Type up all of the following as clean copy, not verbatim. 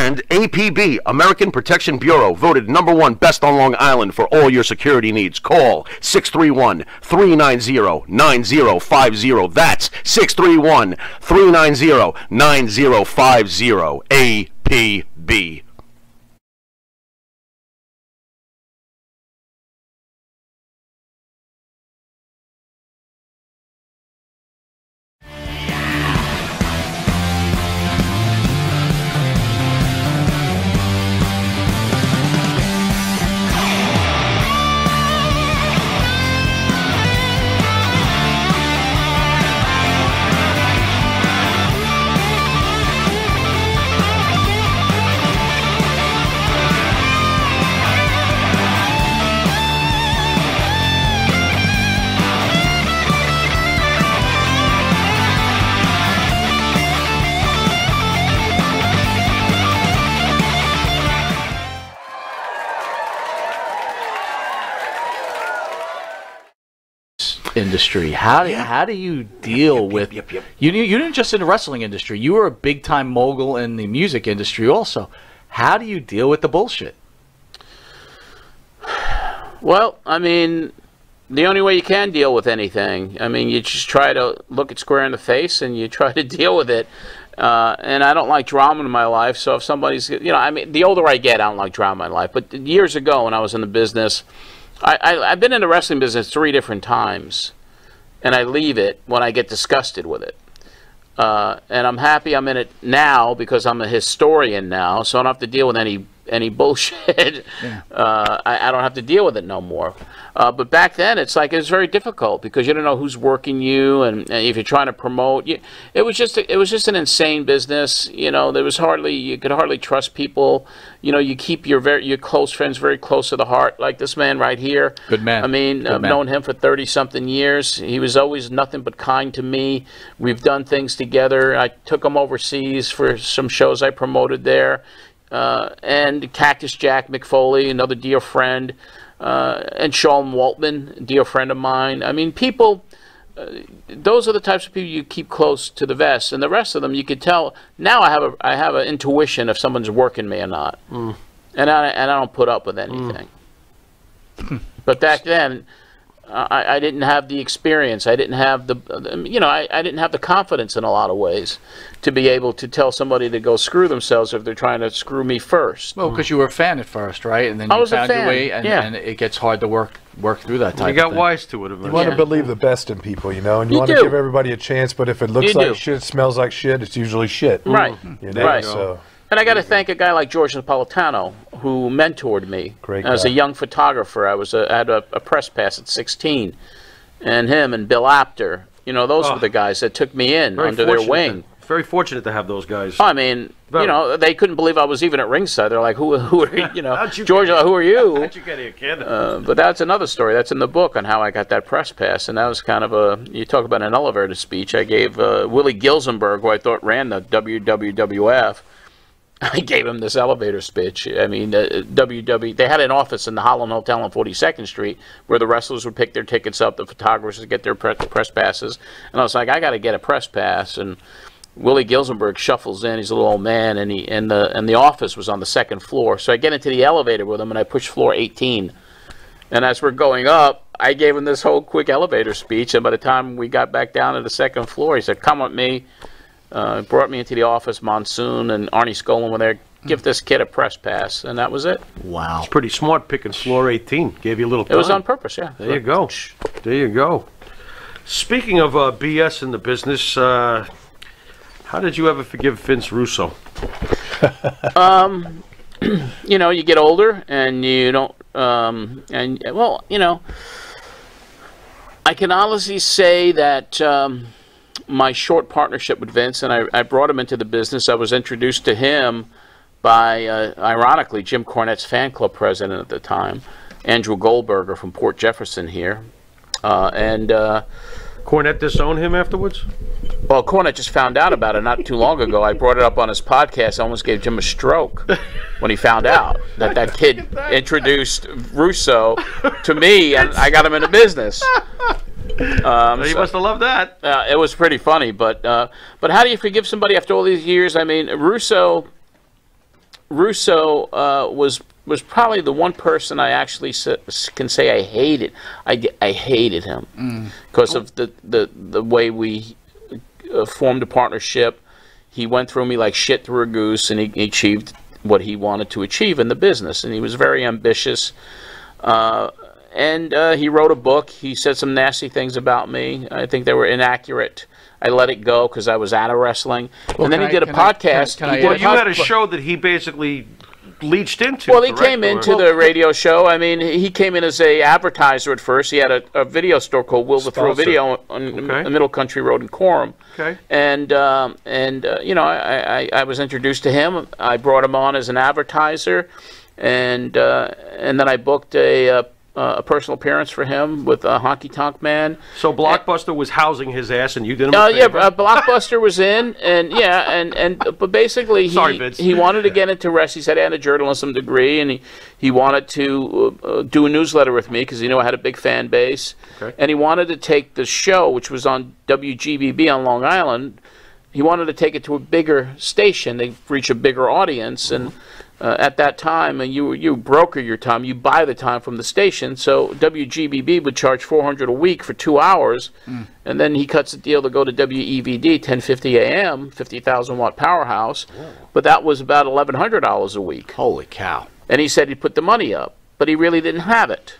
And APB, American Protection Bureau, voted #1 best on Long Island for all your security needs. Call 631-390-9050. That's 631-390-9050. APB. Industry. How do you deal with you didn't just in the wrestling industry, you were a big time mogul in the music industry also. How do you deal with the bullshit? Well, I mean, the only way you can deal with anything, I mean, you just try to look it square in the face and you try to deal with it. And I don't like drama in my life, so if somebody's, I mean, the older I get, I don't like drama in life. But years ago when I was in the business, I've been in the wrestling business 3 different times, and I leave it when I get disgusted with it. And I'm happy I'm in it now because I'm a historian now, so I don't have to deal with any bullshit. Yeah. I don't have to deal with it no more. But back then, it's very difficult because you don't know who's working you, and if you're trying to promote, it was just an insane business. You could hardly trust people. You keep your close friends very close to the heart, like this man right here. Good man. I mean, I've known him for 30-something years. He was always nothing but kind to me. We've done things together. I took him overseas for some shows I promoted there. And Cactus Jack McFoley, another dear friend, and Sean Waltman, dear friend of mine. I mean, people, those are the types of people you keep close to the vest, and the rest of them you could tell. Now I have an intuition if someone's working me or not, and I don't put up with anything. But back then, I didn't have the experience. I didn't have I didn't have the confidence in a lot of ways to be able to tell somebody to go screw themselves if they're trying to screw me first. Well, because you were a fan at first, right? And then you found your way, and it gets hard to work through that type of thing. You got wise to it eventually. You want to believe the best in people, and you want to give everybody a chance, but if it looks like shit, smells like shit, it's usually shit. Right. Right. So. And I got to thank a guy like George Napolitano who mentored me. Great as a young photographer. I had a press pass at 16, and him and Bill Apter. Those were the guys that took me in under their wing. Very fortunate to have those guys. I mean, they couldn't believe I was even at ringside. They're like, "Who are you?" George, who are you? How'd you get here, kid? But that's another story. That's in the book on how I got that press pass, and that was kind of you talk about an elevator speech. I gave Willie Gilzenberg, who I thought ran the WWF. I gave him this elevator speech. I mean, they had an office in the Holland Hotel on 42nd Street where the wrestlers would pick their tickets up, the photographers would get their press passes. And I was like, I got to get a press pass. And Willie Gilzenberg shuffles in. He's a little old man, and the office was on the 2nd floor. So I get into the elevator with him, and I push floor 18. And as we're going up, I gave him this whole quick elevator speech. And by the time we got back down to the 2nd floor, he said, "Come with me." Brought me into the office. Monsoon and Arnie Skolin were there. Give this kid a press pass, and that was it. Wow, it's pretty smart picking floor 18. Gave you a little time. It was on purpose, yeah. There you go. There you go. Speaking of BS in the business, how did you ever forgive Vince Russo? You get older, and you don't. I can honestly say that. My short partnership with Vince, and I brought him into the business. I was introduced to him by, ironically, Jim Cornette's fan club president at the time, Andrew Goldberger from Port Jefferson here. Cornette disowned him afterwards? Well, Cornette just found out about it not too long ago. I brought it up on his podcast. I almost gave Jim a stroke when he found out that kid introduced Russo to me, and I got him into business. He must have loved that. It was pretty funny, but how do you forgive somebody after all these years? I mean, Russo Russo was probably the one person I actually can say I hated. I hated him because of the way we formed a partnership. He went through me like shit through a goose, and he achieved what he wanted to achieve in the business. And he was very ambitious. And he wrote a book. He said some nasty things about me. I think they were inaccurate. I let it go because I was out of wrestling. Well, and then he did a podcast. Well, you had a show that he basically leached into. Well, he came into the radio show. I mean, he came in as a advertiser at first. He had a video store called Will the Throw Video on Middle Country Road in Coram. Okay. And you know, I was introduced to him. I brought him on as an advertiser, and then I booked a personal appearance for him with Honky Tonk Man. So Blockbuster was housing his ass, and you did him a favor? Yeah, Blockbuster was in, but basically he wanted to get into wrestling. He said he had a journalism degree, and he wanted to do a newsletter with me because he knew I had a big fan base. Okay. And he wanted to take the show, which was on WGBB on Long Island, he wanted to take it to a bigger station. They reach a bigger audience, and at that time, and you broker your time, you buy the time from the station. So WGBB would charge $400 a week for 2 hours, and then he cuts the deal to go to WEVD 1050 AM, 50,000 watt powerhouse. But that was about $1,100 a week. Holy cow! And he said he'd put the money up, but he really didn't have it.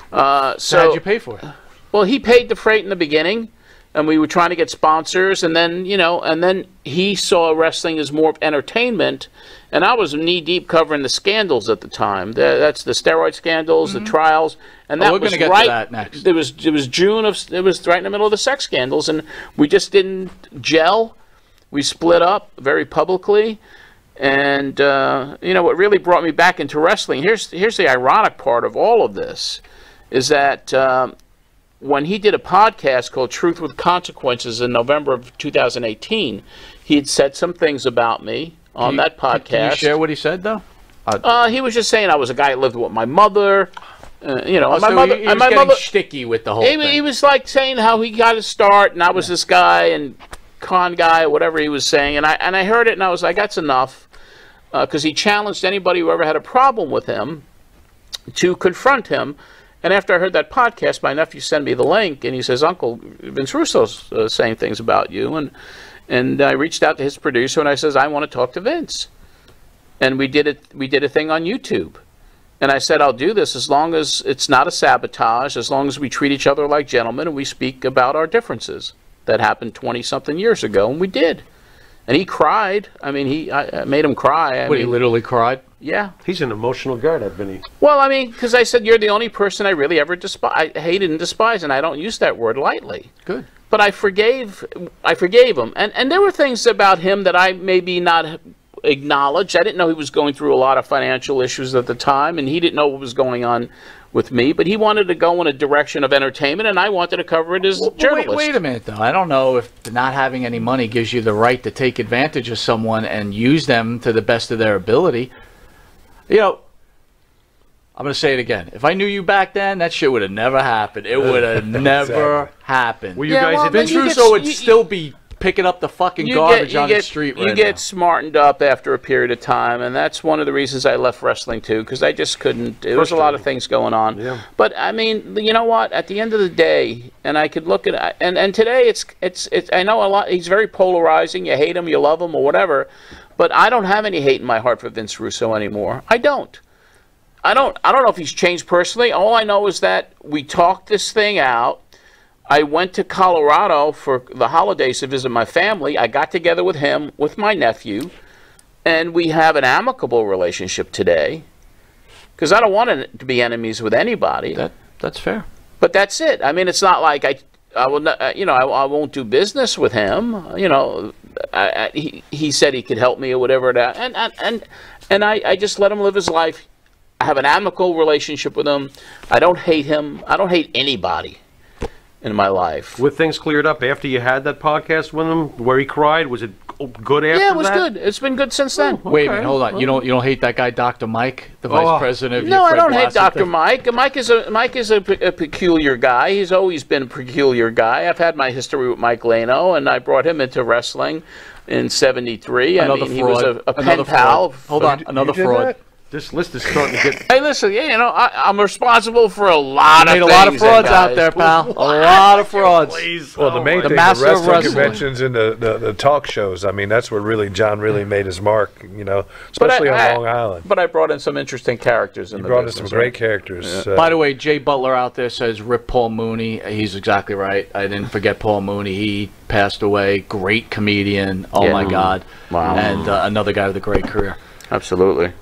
So how'd you pay for it? Well, he paid the freight in the beginning, and we were trying to get sponsors, and then then he saw wrestling as more of entertainment. And I was knee-deep covering the scandals at the time. That's the steroid scandals, the trials, and that we're was gonna get right. To that next. It was June of. It was right in the middle of the sex scandals, and we just didn't gel. We split up very publicly, and what really brought me back into wrestling. Here's the ironic part of all of this, is that when he did a podcast called Truth with Consequences in November of 2018, he had said some things about me on that podcast. Can you share what he said, though? He was just saying I was a guy that lived with my mother. He was getting sticky with the whole thing. He was like saying how he got his start, and I was this guy and con guy, whatever he was saying. And I heard it, and I was like, that's enough, because he challenged anybody who ever had a problem with him to confront him. And after I heard that podcast, my nephew sent me the link, and he says, Uncle, Vince Russo's saying things about you. And I reached out to his producer, and I says, I want to talk to Vince. And we did a thing on YouTube. And I said, I'll do this as long as it's not a sabotage, as long as we treat each other like gentlemen and we speak about our differences. That happened 20-something years ago, and we did. And he cried. I mean, I made him cry. He literally cried? Yeah. He's an emotional guy, that Vinny. Well, I mean, because I said, you're the only person I really ever hated and despised, and I don't use that word lightly. Good. But I forgave him. And there were things about him that I maybe not acknowledged. I didn't know he was going through a lot of financial issues at the time, and he didn't know what was going on with me, but he wanted to go in a direction of entertainment, and I wanted to cover it as a journalist. Wait a minute, though. I don't know if not having any money gives you the right to take advantage of someone and use them to the best of their ability. You know, I'm going to say it again. If I knew you back then, that shit would have never happened. It would have never happened. Well, you guys, Vince Russo would still be picking up the fucking garbage on the street right now. You get smartened up after a period of time, and that's one of the reasons I left wrestling too, because I just couldn't. There was a lot of things going on. Yeah. But I mean, you know what? At the end of the day, and I could look at and today it's I know a lot. He's very polarizing. You hate him, you love him, or whatever. But I don't have any hate in my heart for Vince Russo anymore. I don't. I don't know if he's changed personally. All I know is that we talked this thing out. I went to Colorado for the holidays to visit my family. I got together with him, with my nephew, and we have an amicable relationship today. Because I don't want to be enemies with anybody. That's fair. But that's it. I mean, it's not like I will not, I won't do business with him. He said he could help me or whatever. And I just let him live his life. I have an amicable relationship with him. I don't hate him. I don't hate anybody in my life. Were things cleared up after you had that podcast with him, where he cried? Was it good after that? Yeah, it was good. It's been good since then. Oh, okay. Wait a minute, hold on. You don't hate that guy, Dr. Mike, the vice president of No, I don't hate Dr. Mike. Mike is a peculiar guy. He's always been a peculiar guy. I've had my history with Mike Lano, and I brought him into wrestling. in '73. I mean, he was a pen fraud. pal. Hold on, another fraud. This list is starting to get. Hey, listen, yeah, you know, I'm responsible for a lot of things. Made a lot of frauds out there, pal. A lot of frauds. Well, the main thing, the master of wrestling wrestling. conventions and the talk shows. I mean, that's where John really made his mark. You know, especially on Long Island. But I brought in some interesting characters in the brought in business, some great characters. Yeah. By the way, Jay Butler out there says rip Paul Mooney. He's exactly right. I didn't forget Paul Mooney. He passed away. Great comedian. Oh Yeah. my God. Wow. And another guy with a great career. Absolutely.